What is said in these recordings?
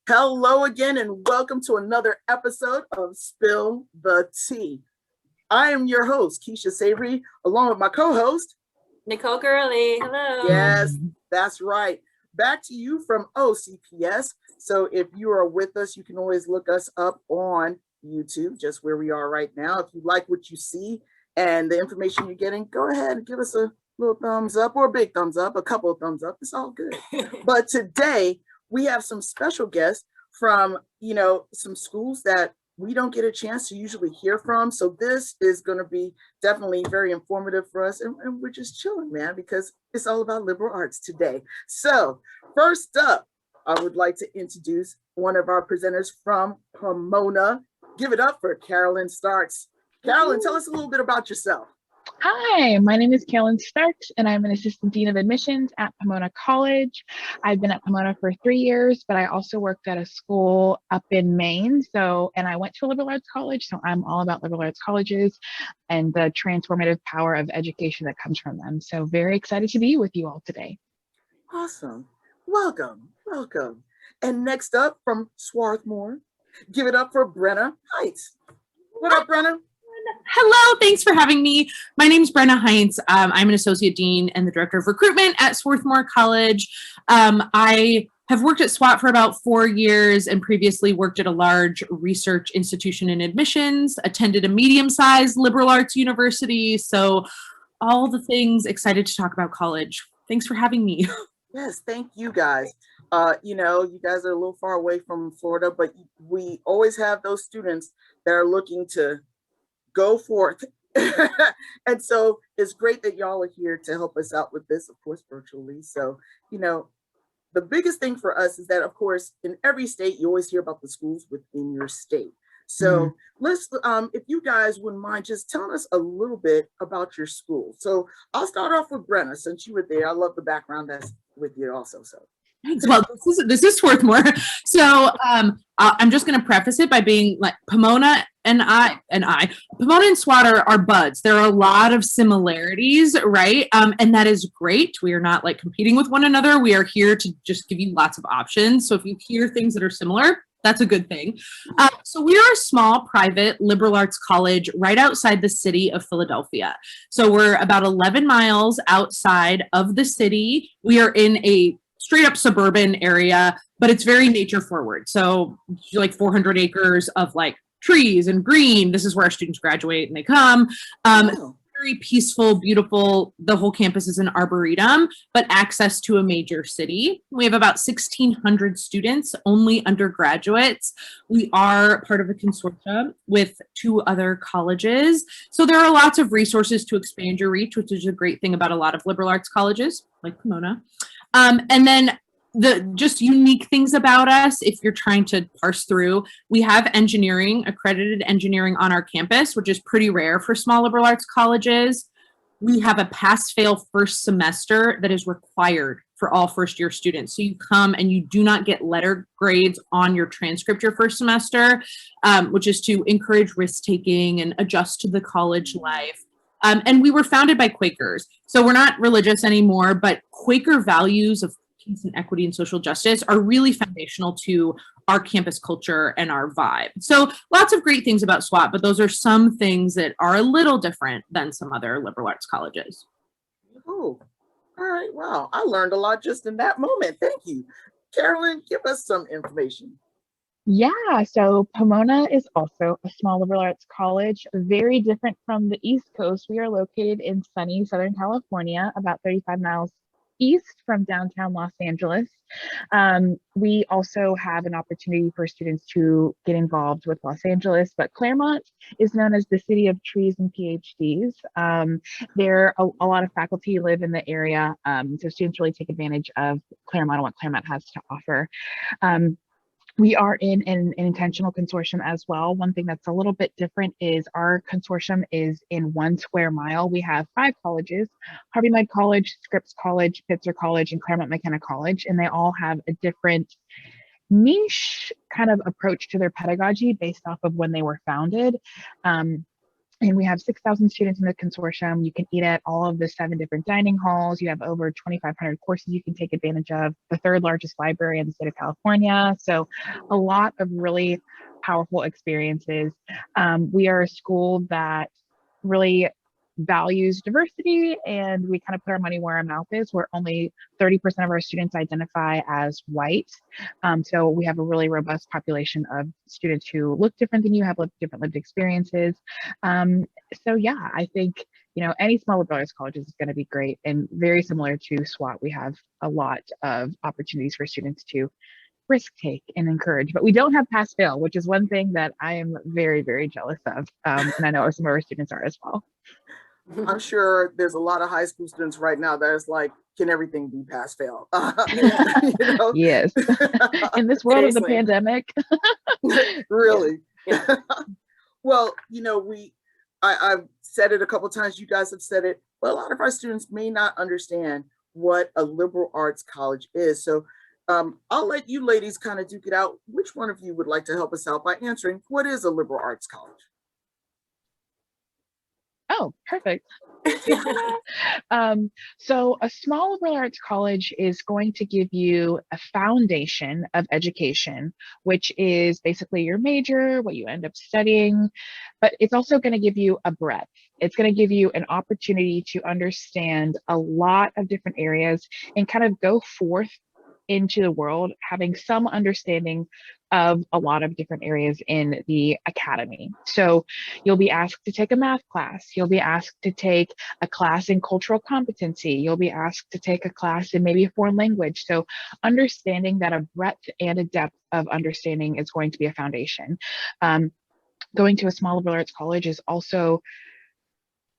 Hello again, and welcome to another episode of Spill the Tea. I am your host, Keisha Savory, along with my co-host, Nicole Gurley. Hello. Yes, that's right. Back to you from OCPS. So if you are with us, you can always look us up on YouTube, just where we are right now. If you like what you see and the information you're getting, go ahead and give us a little thumbs up or a big thumbs up, a couple of thumbs up. It's all good. But today, we have some special guests from, some schools that we don't get a chance to usually hear from. So this is going to be definitely very informative for us. And we're just chilling, man, because it's all about liberal arts today. So first up, I would like to introduce one of our presenters from Pomona. Give it up for Carolyn Starks. Carolyn, tell us a little bit about yourself. Hi, my name is Carolyn Starks, and I'm an assistant dean of admissions at Pomona College. I've been at Pomona for 3 years, but I also worked at a school up in Maine. And I went to a liberal arts college, so I'm all about liberal arts colleges and the transformative power of education that comes from them. So very excited to be with you all today. Awesome. Welcome. And next up from Swarthmore, give it up for Brenna Heights. What up, Brenna? Hello, thanks for having me. My name is Brenna Heinz. I'm an associate dean and the director of recruitment at Swarthmore College. I have worked at SWAT for about 4 years and previously worked at a large research institution in admissions, attended a medium-sized liberal arts university. So all the things, excited to talk about college. Thanks for having me. Yes, thank you guys. You guys are a little far away from Florida, but we always have those students that are looking to go forth. And so it's great that y'all are here to help us out with this, of course, virtually. So, the biggest thing for us is that, of course, in every state, you always hear about the schools within your state. So let's, if you guys wouldn't mind just telling us a little bit about your school. So I'll start off with Brenna, since you were there. I love the background that's with you also. So Thanks. Well, this is Swarthmore. So I'm just going to preface it by being like Pomona and SWAT are buds. There are a lot of similarities, right? And that is great. We are not like competing with one another. We are here to just give you lots of options. So if you hear things that are similar, that's a good thing. So we are a small private liberal arts college right outside the city of Philadelphia. So we're about 11 miles outside of the city. We are in a straight up suburban area, but it's very nature forward. So like 400 acres of like trees and green. This is where our students graduate and they come. Very peaceful, beautiful. The whole campus is an arboretum, but access to a major city. We have about 1,600 students, only undergraduates. We are part of a consortium with 2 other colleges. So there are lots of resources to expand your reach, which is a great thing about a lot of liberal arts colleges like Pomona. And then the just unique things about us, if you're trying to parse through, we have accredited engineering on our campus, which is pretty rare for small liberal arts colleges. We have a pass-fail first semester that is required for all first-year students. So you come and you do not get letter grades on your transcript your first semester, which is to encourage risk-taking and adjust to the college life. And we were founded by Quakers. So we're not religious anymore, but Quaker values of peace and equity and social justice are really foundational to our campus culture and our vibe. So lots of great things about SWAT, but those are some things that are a little different than some other liberal arts colleges. Oh, all right. Wow. I learned a lot just in that moment. Thank you. Carolyn, give us some information. Yeah, so Pomona is also a small liberal arts college, very different from the East Coast. We are located in sunny Southern California, about 35 miles east from downtown Los Angeles. We also have an opportunity for students to get involved with Los Angeles, but Claremont is known as the city of trees and PhDs. There are a lot of faculty live in the area, so students really take advantage of Claremont and what Claremont has to offer. We are in an intentional consortium as well. One thing that's a little bit different is our consortium is in 1 square mile. We have 5 colleges: Harvey Mudd College, Scripps College, Pitzer College, and Claremont McKenna College, and they all have a different niche kind of approach to their pedagogy based off of when they were founded. And we have 6,000 students in the consortium. You can eat at all of the 7 different dining halls. You have over 2,500 courses you can take advantage of, the 3rd largest library in the state of California. So a lot of really powerful experiences. We are a school that really values diversity, and we kind of put our money where our mouth is, where only 30% of our students identify as white. So we have a really robust population of students who look different than you, have different lived experiences. So yeah, I think, any small liberal arts college is going to be great, and very similar to SWAT, we have a lot of opportunities for students to risk take and encourage, but we don't have pass fail, which is one thing that I am very, very jealous of. And I know some of our students are as well. I'm sure there's a lot of high school students right now that is like, can everything be pass fail? Yes. In this world of the pandemic. Really? Yeah. Well, I've said it a couple of times, you guys have said it, but a lot of our students may not understand what a liberal arts college is. So I'll let you ladies kind of duke it out. Which one of you would like to help us out by answering, what is a liberal arts college? Oh, perfect. So a small liberal arts college is going to give you a foundation of education, which is basically your major, what you end up studying, but it's also going to give you a breadth. It's going to give you an opportunity to understand a lot of different areas and kind of go forth into the world having some understanding of a lot of different areas in the academy. So you'll be asked to take a math class. You'll be asked to take a class in cultural competency. You'll be asked to take a class in maybe a foreign language. So understanding that a breadth and a depth of understanding is going to be a foundation. Going to a small liberal arts college is also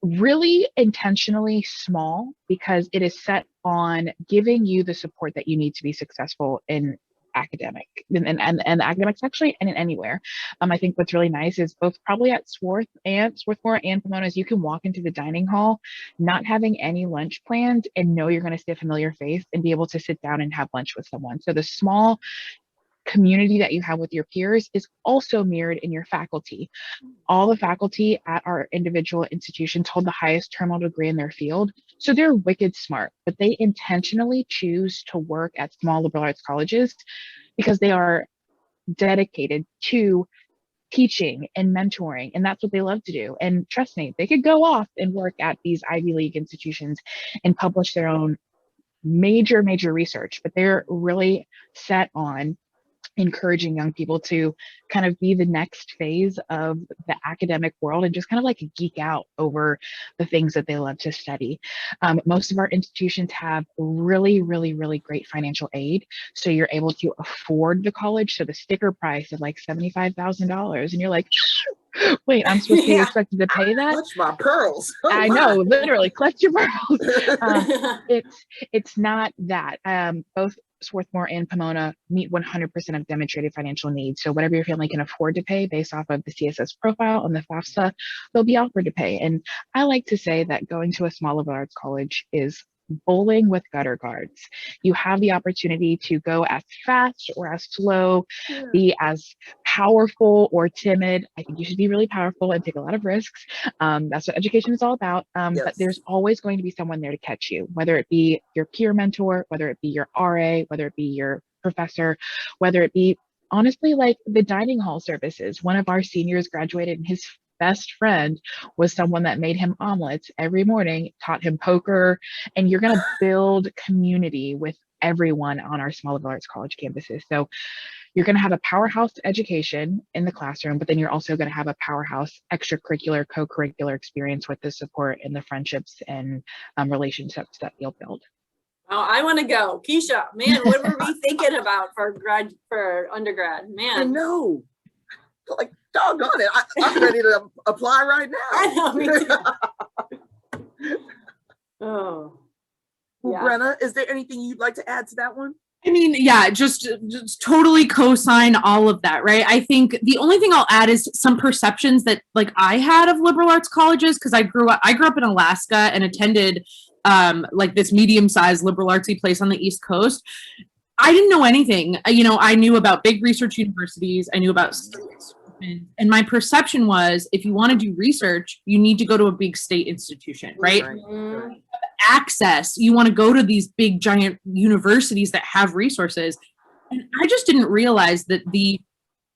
really intentionally small because it is set on giving you the support that you need to be successful in academic and academics actually and in anywhere. I think what's really nice is both probably at Swarthmore and Pomona is you can walk into the dining hall not having any lunch planned and know you're going to see a familiar face and be able to sit down and have lunch with someone. So the small community that you have with your peers is also mirrored in your faculty. All the faculty at our individual institutions hold the highest terminal degree in their field. So they're wicked smart, but they intentionally choose to work at small liberal arts colleges because they are dedicated to teaching and mentoring, and that's what they love to do. And trust me, they could go off and work at these Ivy League institutions and publish their own major research, but they're really set on encouraging young people to kind of be the next phase of the academic world and just kind of like geek out over the things that they love to study. Most of our institutions have really great financial aid. So you're able to afford the college. So the sticker price of like $75,000 and you're like, wait, I'm supposed to be expected to pay that? Clutch my pearls. Oh, I know, literally clutch your pearls. It's not that. Both Swarthmore and Pomona meet 100% of demonstrated financial needs. So whatever your family can afford to pay based off of the CSS profile and the FAFSA, they'll be offered to pay. And I like to say that going to a small liberal arts college is bowling with gutter guards. You have the opportunity to go as fast or as slow, be as powerful or timid. I think you should be really powerful and take a lot of risks. That's what education is all about. But there's always going to be someone there to catch you, whether it be your peer mentor, whether it be your RA, whether it be your professor, whether it be honestly like the dining hall services. One of our seniors graduated and his best friend was someone that made him omelets every morning, taught him poker, and you're going to build community with everyone on our small liberal arts college campuses. So you're going to have a powerhouse education in the classroom, but then you're also going to have a powerhouse extracurricular, co-curricular experience with the support and the friendships and relationships that you'll build. Oh, I want to go. Keisha, man, what were we thinking about for undergrad? Man. I know. Like, doggone it. I'm ready to apply right now. I know, me too. Oh. Well, Yeah. Brenna, is there anything you'd like to add to that one? I mean, yeah, just totally co-sign all of that, right? I think the only thing I'll add is some perceptions that like I had of liberal arts colleges, because I grew up in Alaska and attended like this medium-sized liberal artsy place on the East Coast. I didn't know anything. I knew about big research universities. I knew about And my perception was, if you want to do research, you need to go to a big state institution, right? Mhm. Access, you want to go to these big giant universities that have resources. And I just didn't realize that the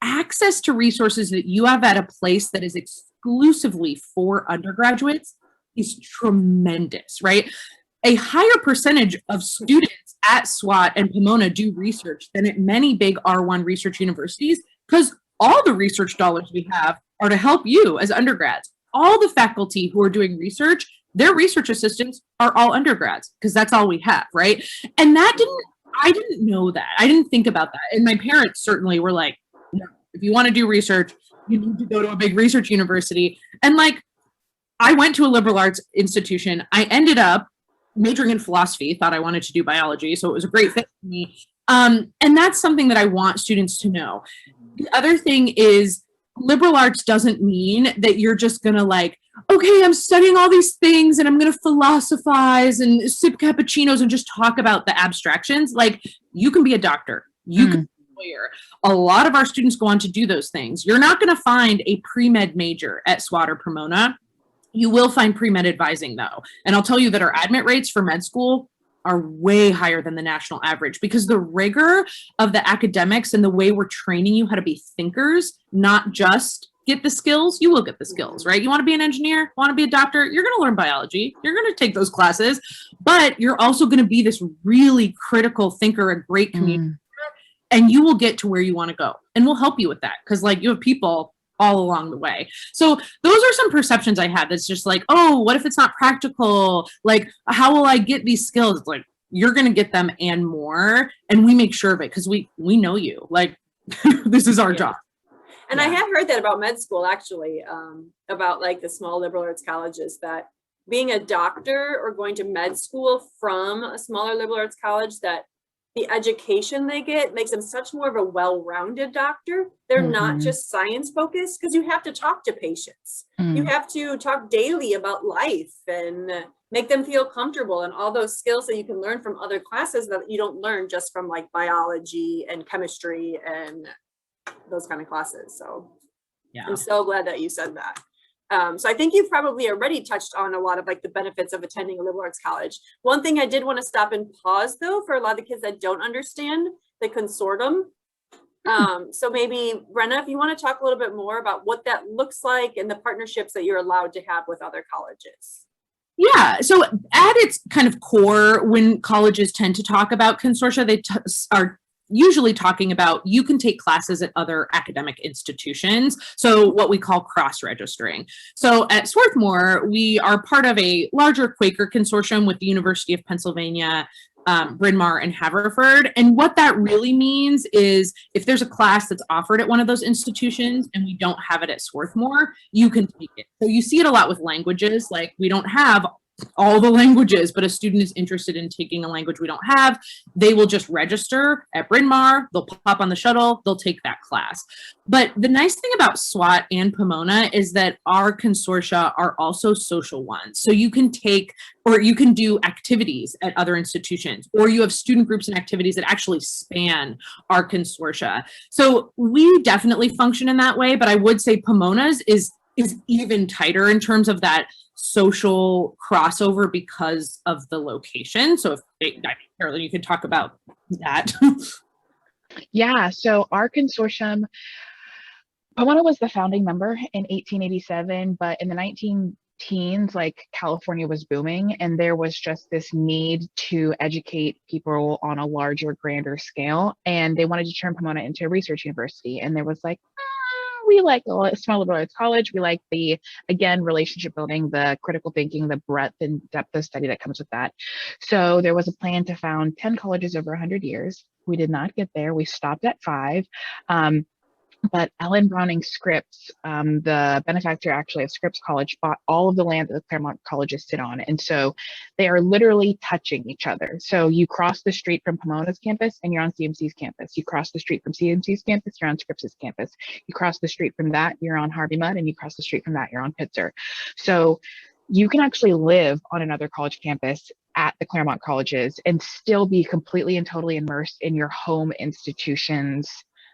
access to resources that you have at a place that is exclusively for undergraduates is tremendous, right? A higher percentage of students at SWAT and Pomona do research than at many big R1 research universities, because all the research dollars we have are to help you as undergrads. All the faculty who are doing research, their research assistants are all undergrads, because that's all we have, right? And I didn't know that. I didn't think about that. And my parents certainly were like, no, if you want to do research, you need to go to a big research university. And like, I went to a liberal arts institution. I ended up majoring in philosophy, thought I wanted to do biology. So it was a great fit for me. And that's something that I want students to know. The other thing is, liberal arts doesn't mean that you're just going to like, okay, I'm studying all these things and I'm going to philosophize and sip cappuccinos and just talk about the abstractions. Like, you can be a doctor. You can be a lawyer. A lot of our students go on to do those things. You're not going to find a pre-med major at SWAT or Pomona. You will find pre-med advising though. And I'll tell you that our admit rates for med school are way higher than the national average, because the rigor of the academics and the way we're training you how to be thinkers, not just get the skills. You will get the skills, right? You want to be an engineer, want to be a doctor, you're going to learn biology, you're going to take those classes, but you're also going to be this really critical thinker, a great communicator, and you will get to where you want to go. And we'll help you with that, because like, you have people all along the way. So those are some perceptions I had. That's just like, oh, what if it's not practical? Like, how will I get these skills? It's like, you're going to get them and more. And we make sure of it, because we know you. Like, this is our job. And I have heard that about med school, actually, about like the small liberal arts colleges, that being a doctor or going to med school from a smaller liberal arts college, that the education they get makes them such more of a well-rounded doctor. They're not just science focused, because you have to talk to patients. You have to talk daily about life and make them feel comfortable, and all those skills that you can learn from other classes that you don't learn just from like biology and chemistry and those kind of classes. So yeah, I'm so glad that you said that. So I think you've probably already touched on a lot of like the benefits of attending a liberal arts college. One thing I did want to stop and pause though, for a lot of the kids that don't understand the consortium. So maybe Brenna, if you want to talk a little bit more about what that looks like and the partnerships that you're allowed to have with other colleges. Yeah, so at its kind of core, when colleges tend to talk about consortia, they are usually talking about, you can take classes at other academic institutions. So what we call cross-registering. So at Swarthmore, we are part of a larger Quaker consortium with the University of Pennsylvania, Bryn Mawr, and Haverford. And what that really means is, if there's a class that's offered at one of those institutions and we don't have it at Swarthmore, you can take it. So you see it a lot with languages. Like, we don't have all the languages, but a student is interested in taking a language we don't have, they will just register at Bryn Mawr, they'll pop on the shuttle, they'll take that class. But the nice thing about SWAT and Pomona is that our consortia are also social ones. So you can take, or you can do activities at other institutions, or you have student groups and activities that actually span our consortia. So we definitely function in that way, but I would say Pomona's is even tighter in terms of that social crossover because of the location. So if Carolyn, you could talk about that. Yeah, so our consortium, Pomona was the founding member in 1887, but in the 19 teens, like, California was booming, and there was just this need to educate people on a larger, grander scale, and they wanted to turn Pomona into a research university. And there was like, we like a small liberal arts college. We like the, again, relationship building, the critical thinking, the breadth and depth of study that comes with that. So there was a plan to found 10 colleges over 100 years. We did not get there. We stopped at 5. But Ellen Browning Scripps, the benefactor actually of Scripps College, bought all of the land that the Claremont colleges sit on. And so they are literally touching each other. So you cross the street from Pomona's campus and you're on CMC's campus. You cross the street from CMC's campus, you're on Scripps's campus. You cross the street from that, you're on Harvey Mudd, and you cross the street from that, you're on Pitzer. So you can actually live on another college campus at the Claremont colleges and still be completely and totally immersed in your home institution's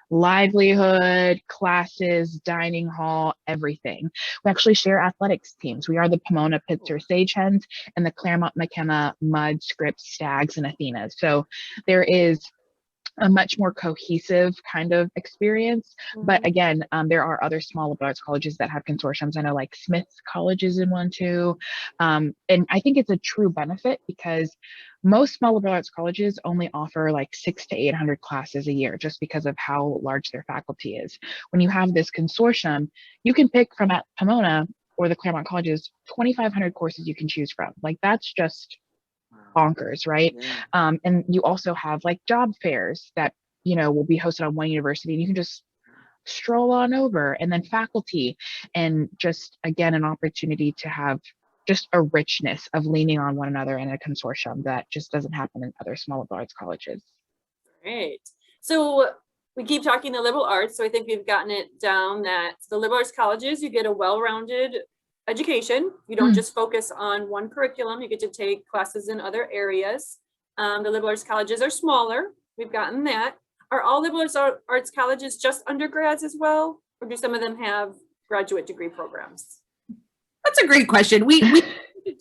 livelihood, classes, dining hall, everything. We actually share athletics teams. We are the Pomona Pitzer Sage Hens and the Claremont McKenna Mud Scripps Stags and Athenas. So there is a much more cohesive kind of experience. But again, there are other small liberal arts colleges that have consortiums. I know like Smith's College is in one too. And I think it's a true benefit because most small liberal arts colleges only offer like 600 to 800 classes a year just because of how large their faculty is. When you have this consortium, you can pick from at Pomona or the Claremont colleges, 2,500 courses you can choose from. Like that's just bonkers, right? Yeah. And you also have like job fairs that, you know, will be hosted on one university and you can just stroll on over, and then faculty, and just again, an opportunity to have just a richness of leaning on one another in a consortium that just doesn't happen in other small liberal arts colleges. Great. So we keep talking the liberal arts. So I think we've gotten it down that the liberal arts colleges, you get a well-rounded education. You don't just focus on one curriculum. You get to take classes in other areas. The liberal arts colleges are smaller. We've gotten that. Are all liberal arts colleges just undergrads as well? Or do some of them have graduate degree programs? That's a great question. We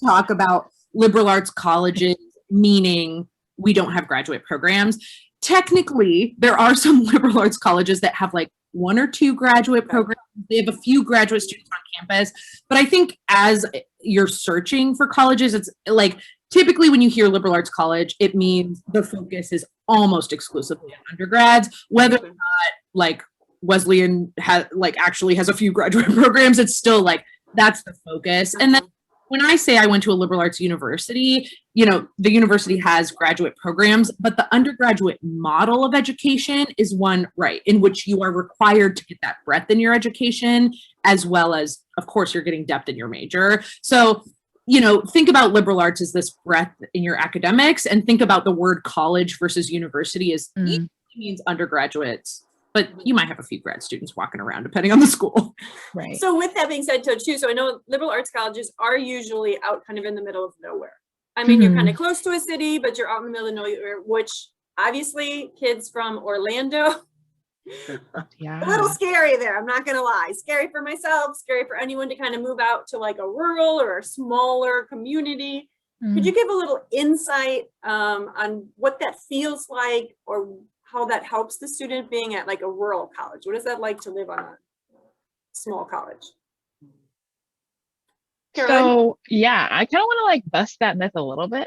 talk about liberal arts colleges, meaning we don't have graduate programs. Technically, there are some liberal arts colleges that have like 1 or 2 graduate programs. They have a few graduate students on campus. But I think as you're searching for colleges, it's like typically when you hear liberal arts college, it means the focus is almost exclusively on undergrads, whether or not like Wesleyan actually has a few graduate programs, it's still like that's the focus. And then when I say I went to a liberal arts university, you know, the university has graduate programs, but the undergraduate model of education is one, right, in which you are required to get that breadth in your education, as well as, of course, you're getting depth in your major. So, you know, think about liberal arts as this breadth in your academics, and think about the word college versus university as means undergraduates. But you might have a few grad students walking around depending on the school. Right. So with that being said too, so I know liberal arts colleges are usually out kind of in the middle of nowhere. I mean, you're kind of close to a city, but you're out in the middle of nowhere, which obviously kids from Orlando, a little scary there. I'm not going to lie. Scary for myself, scary for anyone to kind of move out to like a rural or a smaller community. Could you give a little insight on what that feels like, or how that helps the student being at like a rural college? What is that like to live on a small college? Caroline? So yeah, I kind of want to like bust that myth a little bit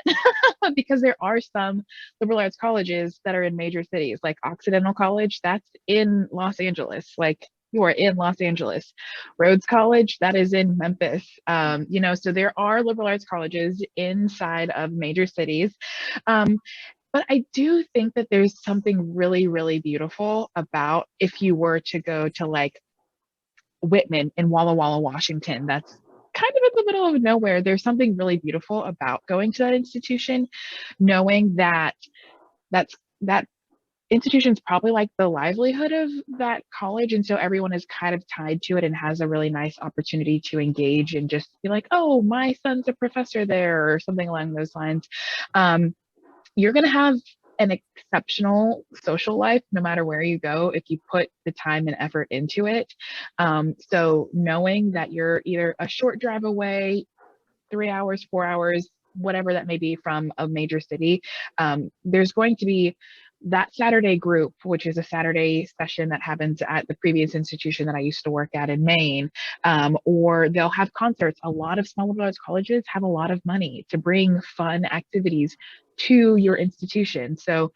because there are some liberal arts colleges that are in major cities, like Occidental College, that's in Los Angeles. Like you are in Los Angeles. Rhodes College, that is in Memphis. You know, so there are liberal arts colleges inside of major cities. But I do think that there's something really, really beautiful about if you were to go to like Whitman in Walla Walla, Washington, that's kind of in the middle of nowhere. There's something really beautiful about going to that institution, knowing that that institution's probably like the livelihood of that college. And so everyone is kind of tied to it and has a really nice opportunity to engage and just be like, oh, my son's a professor there, or something along those lines. You're going to have an exceptional social life no matter where you go if you put the time and effort into it. So knowing that you're either a short drive away, 3 hours, 4 hours, whatever that may be from a major city, there's going to be that Saturday group, which is a Saturday session that happens at the previous institution that I used to work at in Maine, or they'll have concerts. A lot of small liberal arts colleges have a lot of money to bring fun activities to your institution. So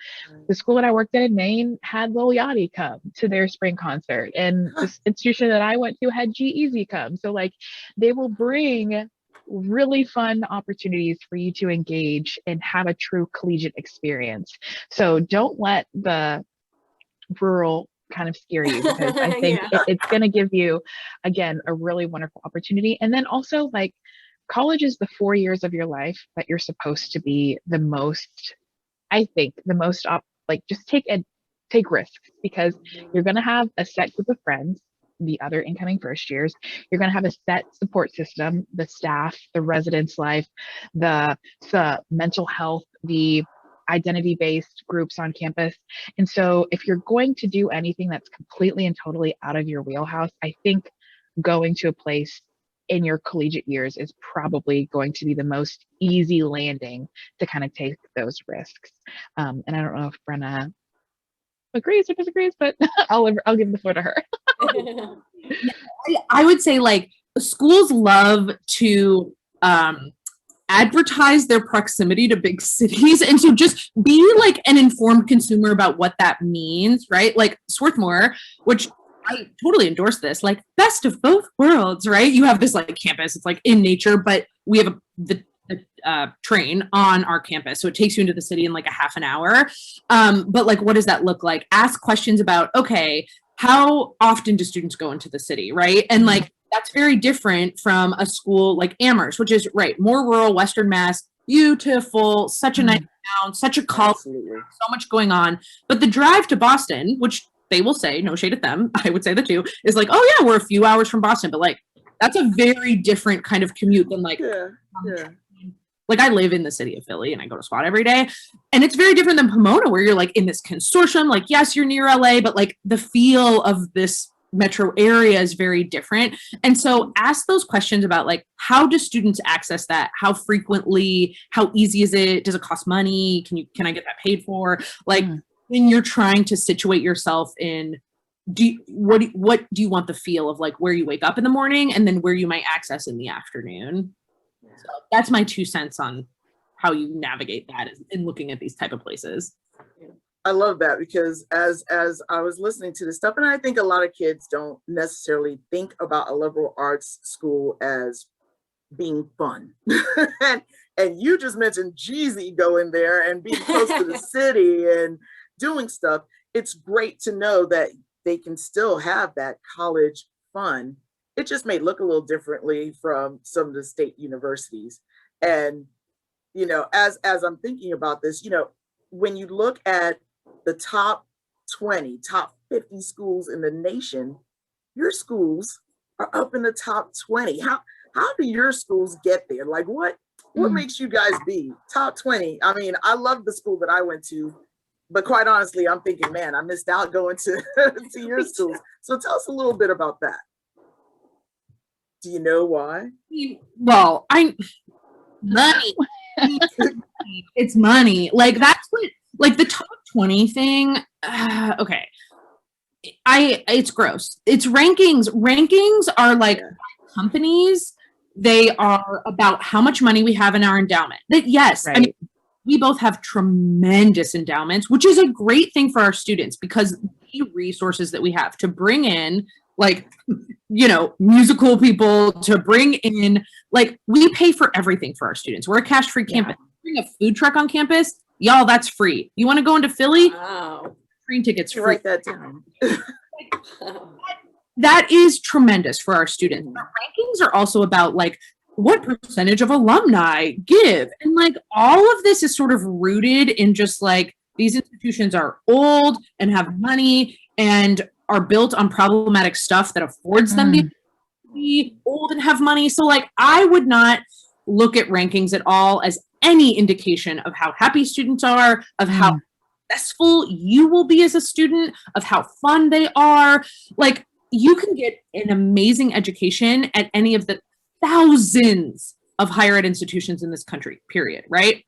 the school that I worked at in Maine had Lil Yachty come to their spring concert, and the institution that I went to had G-Eazy come. So like they will bring really fun opportunities for you to engage and have a true collegiate experience. So don't let the rural kind of scare you, because I think it's going to give you, again, a really wonderful opportunity. And then also like college is the 4 years of your life that you're supposed to be the most, I think, the most like just take risks, because you're going to have a set group of friends, the other incoming first years. You're going to have a set support system, the staff, the residence life, the mental health, the identity-based groups on campus. And so if you're going to do anything that's completely and totally out of your wheelhouse, I think going to a place in your collegiate years is probably going to be the most easy landing to kind of take those risks. And I don't know if Brenna agrees or disagrees, but I'll give the floor to her. I would say like schools love to advertise their proximity to big cities, and so just be like an informed consumer about what that means, right? Like Swarthmore, which I totally endorse this, like best of both worlds, right? You have this like campus, it's like in nature, but we have the train on our campus. So it takes you into the city in like a half an hour. But like, what does that look like? Ask questions about, okay, how often do students go into the city, right? And like, that's very different from a school like Amherst, which is right, more rural, Western Mass, beautiful, such a nice town, such a college, so much going on. But the drive to Boston, which they will say, no shade at them, I would say that too, is like, oh yeah, we're a few hours from Boston, but like, that's a very different kind of commute than like, like I live in the city of Philly and I go to SWAT every day. And it's very different than Pomona, where you're like in this consortium, like, yes, you're near LA, but like the feel of this metro area is very different. And so ask those questions about like, how do students access that? How frequently? How easy is it? Does it cost money? Can I get that paid for? Like when you're trying to situate yourself in, what do you want the feel of like where you wake up in the morning and then where you might access in the afternoon? So that's my 2 cents on how you navigate that in looking at these type of places. I love that, because as I was listening to this stuff, and I think a lot of kids don't necessarily think about a liberal arts school as being fun. and you just mentioned Jeezy going there and being close to the city and doing stuff. It's great to know that they can still have that college fun. It just may look a little differently from some of the state universities. And, you know, as I'm thinking about this, you know, when you look at the top 20, top 50 schools in the nation, your schools are up in the top 20. How do your schools get there? Like what makes you guys be top 20? I mean, I love the school that I went to, but quite honestly, I'm thinking, man, I missed out going to, to your schools. So tell us a little bit about that. Do you know why? Well, money. It's money. Like that's what, like the top 20 thing. Okay. It's gross. It's rankings. Rankings are like companies. They are about how much money we have in our endowment. That yes, right. I mean, we both have tremendous endowments, which is a great thing for our students because the resources that we have to bring in, like, you know, musical people, to bring in, like, we pay for everything for our students. We're a cash-free campus. Bring a food truck on campus, y'all, that's free. You want to go into Philly? Wow. Train tickets free. Write that down. That is tremendous for our students. But rankings are also about like what percentage of alumni give, and like all of this is sort of rooted in just like these institutions are old and have money and are built on problematic stuff that affords them to be old and have money. So like I would not look at rankings at all as any indication of how happy students are, of how successful you will be as a student, of how fun they are. Like you can get an amazing education at any of the thousands of higher ed institutions in this country, period, right?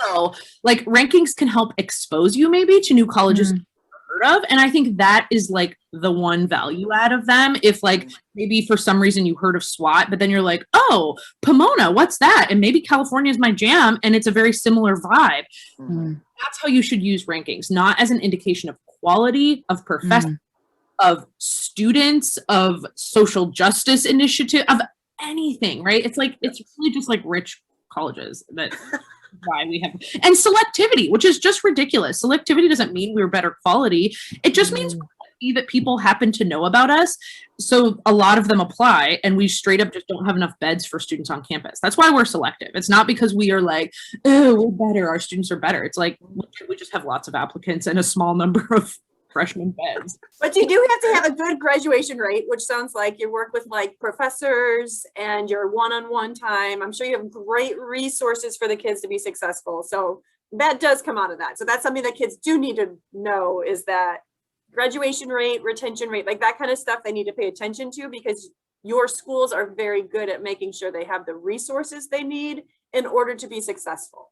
So like rankings can help expose you maybe to new colleges heard of. And I think that is like the one value add of them. If like maybe for some reason you heard of SWAT, but then you're like, oh, Pomona, what's that? And maybe California is my jam and it's a very similar vibe. That's how you should use rankings, not as an indication of quality, of professors, of students, of social justice initiative, of anything, right? It's like, it's really just like rich colleges that why we have, and selectivity, which is just ridiculous. Selectivity doesn't mean we're better quality. It just means that people happen to know about us. So a lot of them apply and we straight up just don't have enough beds for students on campus. That's why we're selective. It's not because we are like, oh, we're better, our students are better. It's like, we just have lots of applicants and a small number of freshman beds. But you do have to have a good graduation rate, which sounds like you work with like professors and your one-on-one time. I'm sure you have great resources for the kids to be successful. So that does come out of that. So that's something that kids do need to know, is that graduation rate, retention rate, like that kind of stuff they need to pay attention to, because your schools are very good at making sure they have the resources they need in order to be successful.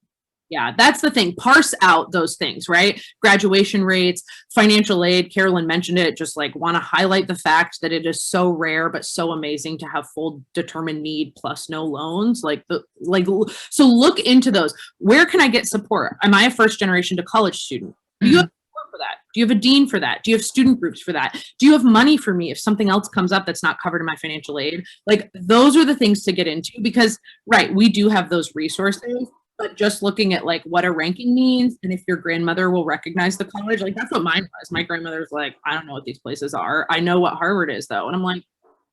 Yeah, that's the thing. Parse out those things, right? Graduation rates, financial aid. Carolyn mentioned it. Just like want to highlight the fact that it is so rare, but so amazing to have full determined need plus no loans. So look into those. Where can I get support? Am I a first generation to college student? Do you have support for that? Do you have a dean for that? Do you have student groups for that? Do you have money for me if something else comes up that's not covered in my financial aid? Like those are the things to get into, because right, we do have those resources. But just looking at like what a ranking means, and if your grandmother will recognize the college, like that's what mine was. My grandmother's like, I don't know what these places are. I know what Harvard is though. And I'm like,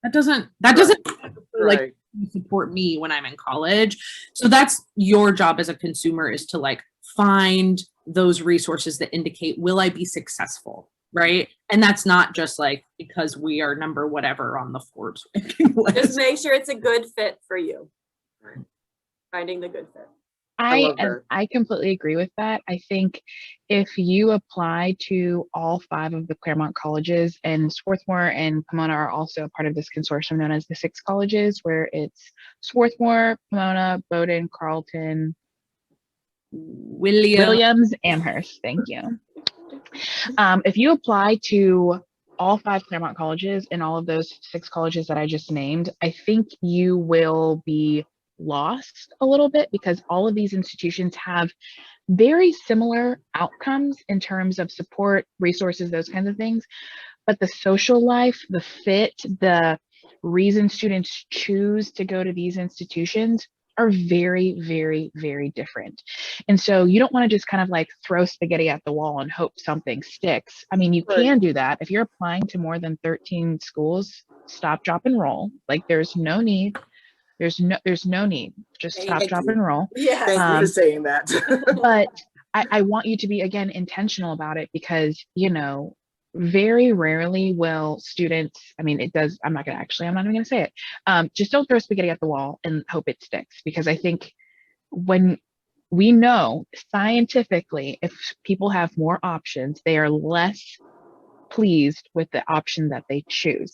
that doesn't like support me when I'm in college. So that's your job as a consumer, is to like find those resources that indicate, will I be successful? Right. And that's not just like because we are number whatever on the Forbes ranking list. Just make sure it's a good fit for you. Right. Finding the good fit. I completely agree with that. I think if you apply to all 5 of the Claremont colleges, and Swarthmore and Pomona are also a part of this consortium known as the 6 colleges, where it's Swarthmore, Pomona, Bowdoin, Carleton, Williams, Amherst. Thank you. If you apply to all 5 Claremont colleges and all of those 6 colleges that I just named, I think you will be lost a little bit, because all of these institutions have very similar outcomes in terms of support, resources, those kinds of things. But the social life, the fit, the reason students choose to go to these institutions are very, very, very different. And so you don't want to just kind of like throw spaghetti at the wall and hope something sticks. I mean, you can do that. If you're applying to more than 13 schools, stop, drop, and roll. Like there's no need. There's no need. Just stop, drop, and roll. Yeah. Thank you for saying that. But I want you to be, again, intentional about it, because, you know, very rarely will students, I mean, it does, I'm not even going to say it. Just don't throw spaghetti at the wall and hope it sticks. Because I think when we know scientifically, if people have more options, they are less pleased with the option that they choose.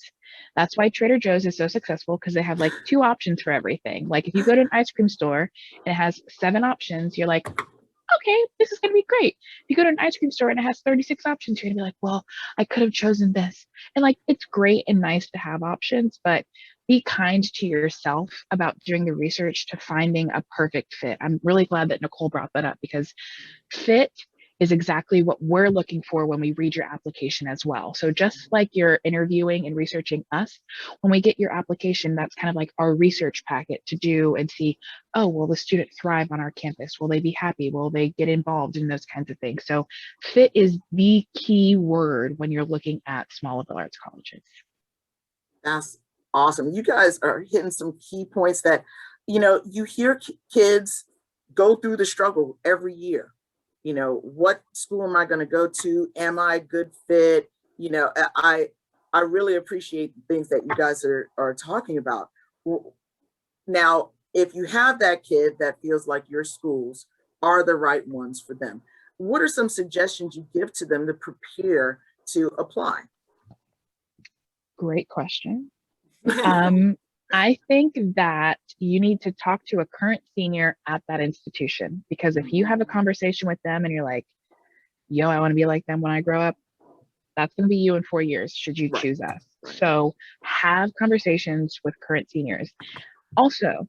That's why Trader Joe's is so successful, because they have like 2 options for everything. Like if you go to an ice cream store and it has 7 options, you're like, okay, this is going to be great. If you go to an ice cream store and it has 36 options, you're going to be like, well, I could have chosen this. And like, it's great and nice to have options, but be kind to yourself about doing the research to finding a perfect fit. I'm really glad that Nicole brought that up, because fit is exactly what we're looking for when we read your application as well. So just like you're interviewing and researching us, when we get your application, that's kind of like our research packet to do and see, oh, will the student thrive on our campus? Will they be happy? Will they get involved in those kinds of things? So fit is the key word when you're looking at small liberal arts colleges. That's awesome. You guys are hitting some key points that, you know, you hear kids go through the struggle every year. You know, what school am I going to go to? Am I a good fit? You know, I really appreciate the things that you guys are talking about. Now, if you have that kid that feels like your schools are the right ones for them, what are some suggestions you give to them to prepare to apply? Great question. I think that you need to talk to a current senior at that institution, because if you have a conversation with them and you're like, yo, I want to be like them when I grow up, that's going to be you in 4 years, should you choose us. So have conversations with current seniors. Also,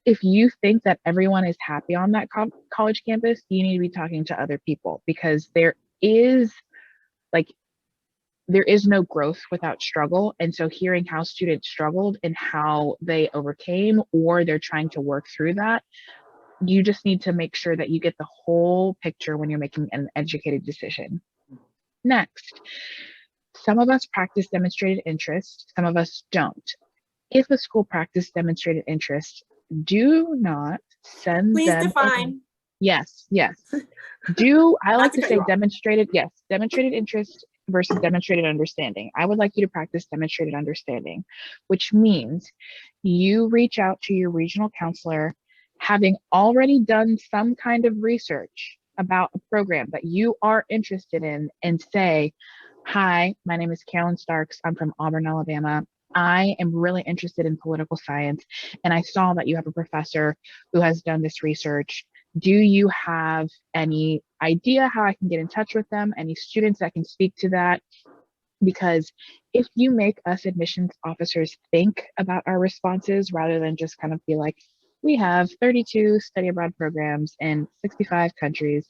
if you think that everyone is happy on that college campus, you need to be talking to other people, because there is no growth without struggle. And so hearing how students struggled and how they overcame, or they're trying to work through that, you just need to make sure that you get the whole picture when you're making an educated decision. Next, some of us practice demonstrated interest, some of us don't. If a school practice demonstrated interest, do not send Please them. define. Yes. I like to say demonstrated interest versus demonstrated understanding. I would like you to practice demonstrated understanding, which means you reach out to your regional counselor having already done some kind of research about a program that you are interested in and say, hi, my name is Carolyn Starks. I'm from Auburn, Alabama. I am really interested in political science, and I saw that you have a professor who has done this research. Do you have any idea how I can get in touch with them? Any students that can speak to that? Because if you make us admissions officers think about our responses rather than just kind of be like, we have 32 study abroad programs in 65 countries,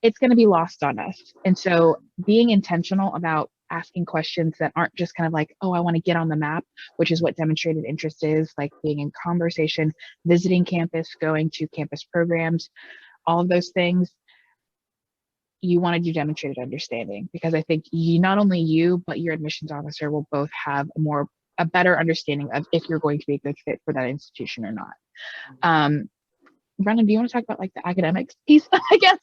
it's going to be lost on us. And so being intentional about asking questions that aren't just kind of like, oh, I want to get on the map, which is what demonstrated interest is, like being in conversation, visiting campus, going to campus programs, all of those things. You want to do demonstrated understanding, because I think not only you, but your admissions officer will both have a better understanding of if you're going to be a good fit for that institution or not. Brennan, do you want to talk about like the academics piece, I guess?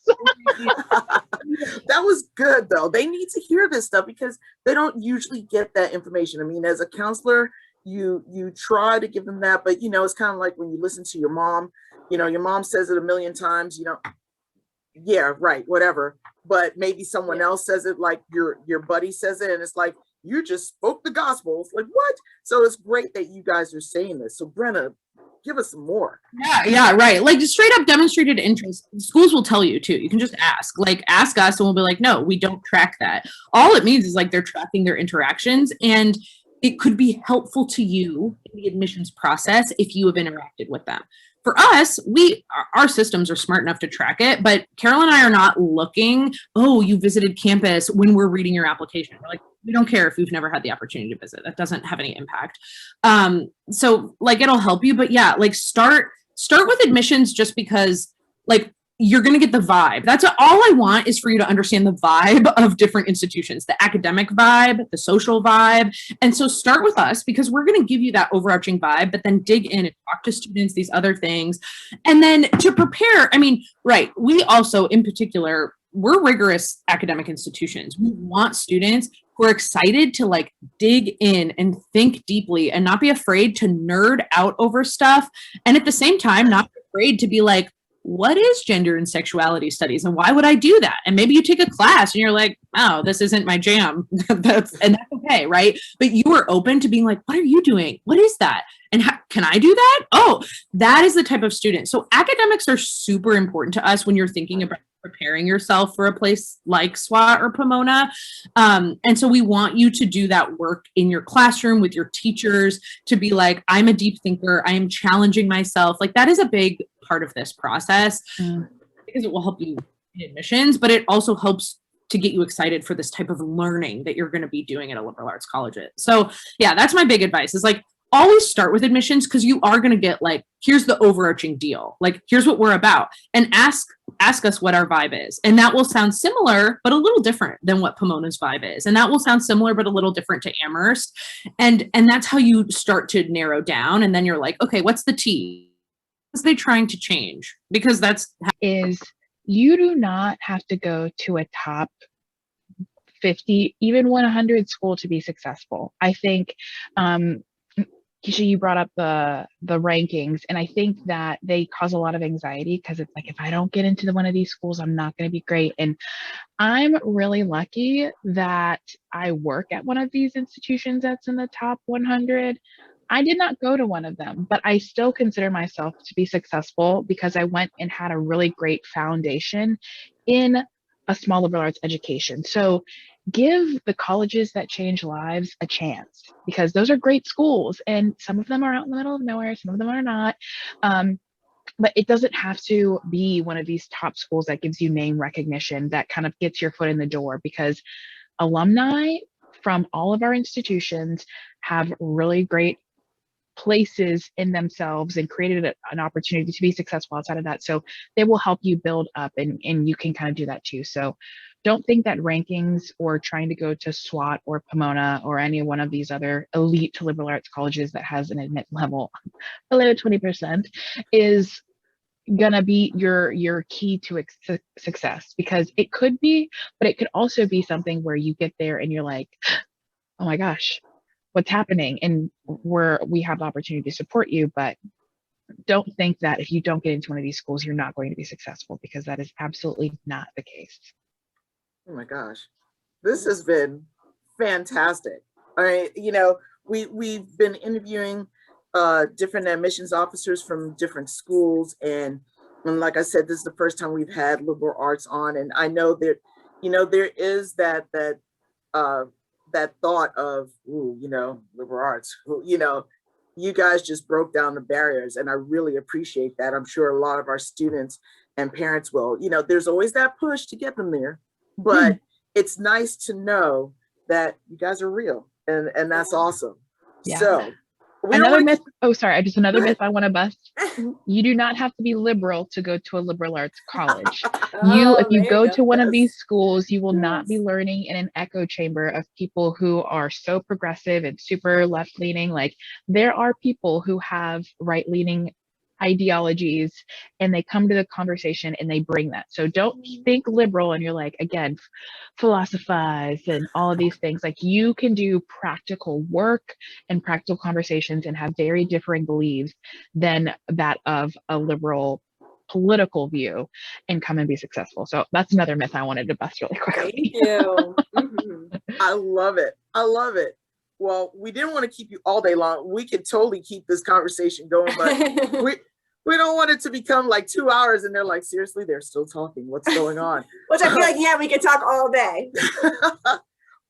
That was good though. They need to hear this stuff because they don't usually get that information. I mean, as a counselor, you try to give them that, but it's kind of like when you listen to your mom, your mom says it a million times, yeah, right, whatever. But maybe someone else says it, like your buddy says it, and it's like, you just spoke the gospel. It's like, what? So it's great that you guys are saying this. So Brenna, give us some more. Yeah, right. Like straight up demonstrated interest. Schools will tell you too. You can just ask. Like ask us and we'll be like, no, we don't track that. All it means is like they're tracking their interactions, and it could be helpful to you in the admissions process if you have interacted with them. For us, our systems are smart enough to track it, but Carol and I are not looking, oh, you visited campus when we're reading your application. We're like, we don't care if you've never had the opportunity to visit. That doesn't have any impact. So like it'll help you, but yeah, like start with admissions just because like you're going to get the vibe. That's all I want is for you to understand the vibe of different institutions, the academic vibe, the social vibe. And so start with us because we're going to give you that overarching vibe, but then dig in and talk to students, these other things. And then to prepare, I mean, right. We also, in particular, we're rigorous academic institutions. We want students who are excited to like dig in and think deeply and not be afraid to nerd out over stuff. And at the same time, not be afraid to be like, what is gender and sexuality studies and why would I do that? And maybe you take a class and you're like, oh, this isn't my jam. that's okay, right? But you are open to being like, what are you doing? What is that? And can I do that? Oh, that is the type of student. So academics are super important to us when you're thinking about preparing yourself for a place like SWAT or Pomona. And so we want you to do that work in your classroom with your teachers to be like, I'm a deep thinker. I am challenging myself. Like that is a big part of this process because it will help you in admissions, but it also helps to get you excited for this type of learning that you're going to be doing at a liberal arts college. So yeah, that's my big advice is like, always start with admissions because you are going to get like, here's the overarching deal. Like, here's what we're about. And ask us what our vibe is. And that will sound similar, but a little different than what Pomona's vibe is. And that will sound similar, but a little different to Amherst. And that's how you start to narrow down. And then you're like, okay, what's the T? What are they trying to change? Because that's you do not have to go to a top 50, even 100 school to be successful. I think, Keisha, you brought up the rankings, and I think that they cause a lot of anxiety because it's like, if I don't get into one of these schools, I'm not going to be great. And I'm really lucky that I work at one of these institutions that's in the top 100. I did not go to one of them, but I still consider myself to be successful because I went and had a really great foundation in a small liberal arts education. So give the colleges that change lives a chance because those are great schools and some of them are out in the middle of nowhere, some of them are not. But it doesn't have to be one of these top schools that gives you name recognition that kind of gets your foot in the door, because alumni from all of our institutions have really great places in themselves and created an opportunity to be successful outside of that. So they will help you build up and you can kind of do that too. So don't think that rankings or trying to go to SWAT or Pomona or any one of these other elite to liberal arts colleges that has an admit level below 20% is gonna be your key to success, because it could be, but it could also be something where you get there and you're like, oh my gosh, what's happening? And we have the opportunity to support you, but don't think that if you don't get into one of these schools, you're not going to be successful, because that is absolutely not the case. Oh my gosh, this has been fantastic. All right, we've been interviewing different admissions officers from different schools, and like I said, this is the first time we've had liberal arts on, and I know that there is that thought of, ooh, liberal arts, you guys just broke down the barriers, and I really appreciate that. I'm sure a lot of our students and parents will. There's always that push to get them there, but it's nice to know that you guys are real, and that's awesome. Yeah. So another myth. Oh, sorry. Just another myth I want to bust. You do not have to be liberal to go to a liberal arts college. If you go to one of these schools, you will not be learning in an echo chamber of people who are so progressive and super left leaning. Like, there are people who have right leaning ideologies, and they come to the conversation and they bring that. So don't think liberal and you're like, again, philosophize and all of these things. Like, you can do practical work and practical conversations and have very differing beliefs than that of a liberal political view and come and be successful. So that's another myth I wanted to bust really quickly. Thank you. Mm-hmm. I love it. Well, we didn't want to keep you all day long. We could totally keep this conversation going, but we don't want it to become like 2 hours and they're like, seriously, they're still talking. What's going on? Which I feel like, yeah, we could talk all day.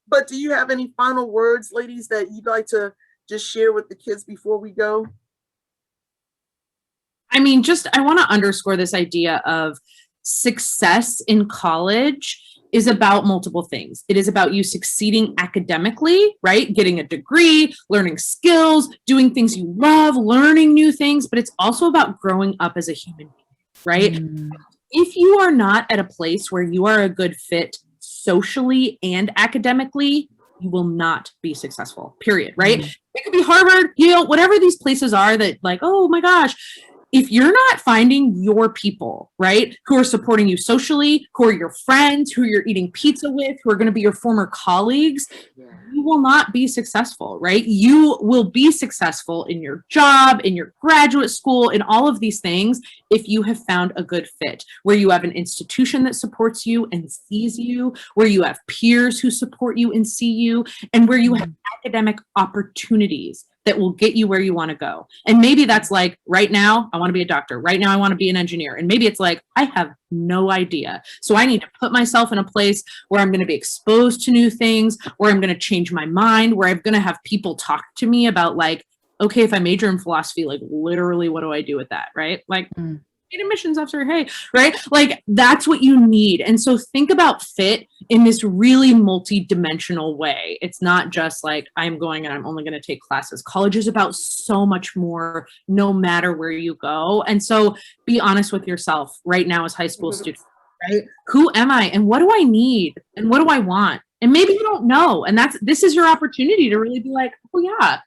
But do you have any final words, ladies, that you'd like to just share with the kids before we go? I mean, I want to underscore this idea of success in college is about multiple things. It is about you succeeding academically, right? Getting a degree, learning skills, doing things you love, learning new things, but it's also about growing up as a human being, right? If you are not at a place where you are a good fit socially and academically, you will not be successful, period, right? It could be Harvard, Yale, whatever these places are that, like, oh my gosh, if you're not finding your people, right, who are supporting you socially, who are your friends, who you're eating pizza with, who are going to be your former colleagues, you will not be successful, right? You will be successful in your job, in your graduate school, in all of these things if you have found a good fit, where you have an institution that supports you and sees you, where you have peers who support you and see you, and where you have academic opportunities that will get you where you want to go. And maybe that's like, right now, I want to be a doctor. Right now, I want to be an engineer. And maybe it's like, I have no idea. So I need to put myself in a place where I'm going to be exposed to new things, where I'm going to change my mind, where I'm going to have people talk to me about, like, okay, if I major in philosophy, like, literally, what do I do with that? Right? Like, admissions officer, hey, right? Like, that's what you need. And so think about fit in this really multi-dimensional way. It's not just like, I'm going and I'm only going to take classes. College is about so much more, no matter where you go. And so be honest with yourself right now as high school students, right? Who am I and what do I need and what do I want? And maybe you don't know. And this is your opportunity to really be like, oh yeah,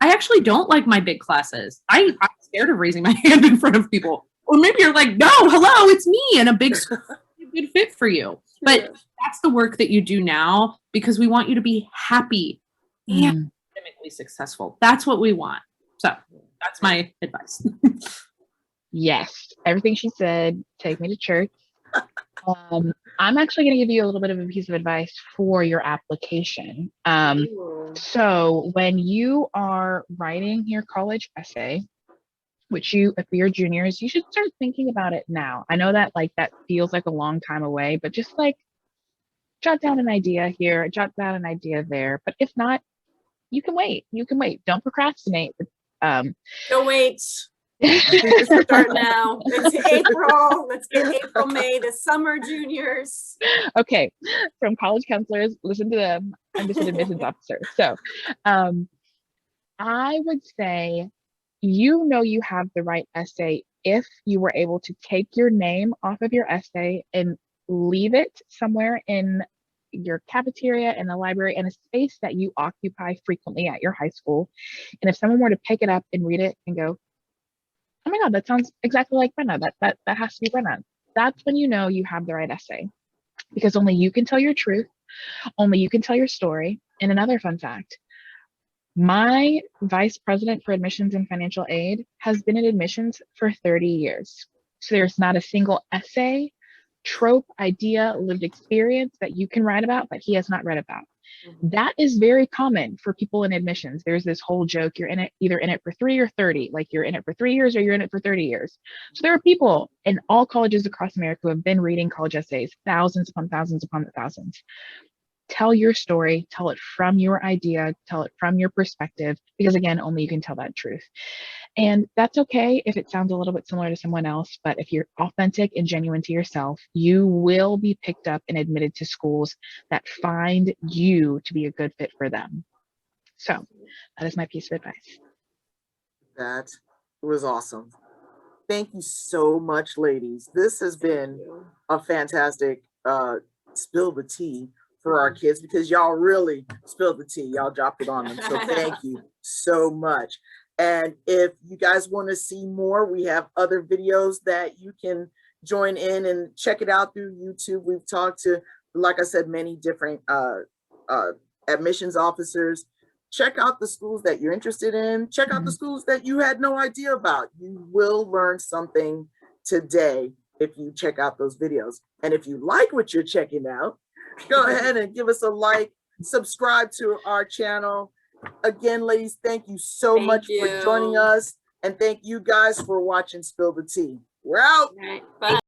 I actually don't like my big classes. I'm scared of raising my hand in front of people. Or maybe you're like, no, hello, it's me, and a big school is a good fit for you. But that's the work that you do now, because we want you to be happy and academically successful. That's what we want. So that's my advice. Yes, everything she said, take me to church. I'm actually going to give you a little bit of a piece of advice for your application. So when you are writing your college essay, which if you're juniors, you should start thinking about it now. I know that that feels like a long time away, but just jot down an idea here, jot down an idea there. But if not, you can wait. Don't procrastinate. Don't wait. Start now. It's April. Let's get April, May, the summer juniors. Okay. From college counselors, listen to them. I'm just an admissions officer. So I would say, you have the right essay if you were able to take your name off of your essay and leave it somewhere in your cafeteria, in the library, in a space that you occupy frequently at your high school. And if someone were to pick it up and read it and go, oh my God, that sounds exactly like Brenna. That has to be Brenna. That's when you know you have the right essay, because only you can tell your truth. Only you can tell your story. And another fun fact, My vice president for admissions and financial aid has been in admissions for 30 years. So there's not a single essay, trope, idea, lived experience that you can write about that he has not read about. That is very common for people in admissions. There's this whole joke, you're in it, either in it for 3 or 30, like you're in it for 3 years or you're in it for 30 years. So there are people in all colleges across America who have been reading college essays, thousands upon thousands upon thousands. Tell your story, tell it from your idea, tell it from your perspective, because again, only you can tell that truth. And that's okay if it sounds a little bit similar to someone else, but if you're authentic and genuine to yourself, you will be picked up and admitted to schools that find you to be a good fit for them. So that is my piece of advice. That was awesome. Thank you so much, ladies. This has been a fantastic spill the tea for our kids, because y'all really spilled the tea. Y'all dropped it on them. So thank you so much. And if you guys want to see more, we have other videos that you can join in and check it out through YouTube. We've talked to, like I said, many different admissions officers. Check out the schools that you're interested in. Check out the schools that you had no idea about. You will learn something today if you check out those videos. And if you like what you're checking out, go ahead and give us a like, subscribe to our channel. Again, ladies, thank you so much for joining us. And thank you guys for watching Spill the Tea. We're out. All right, bye.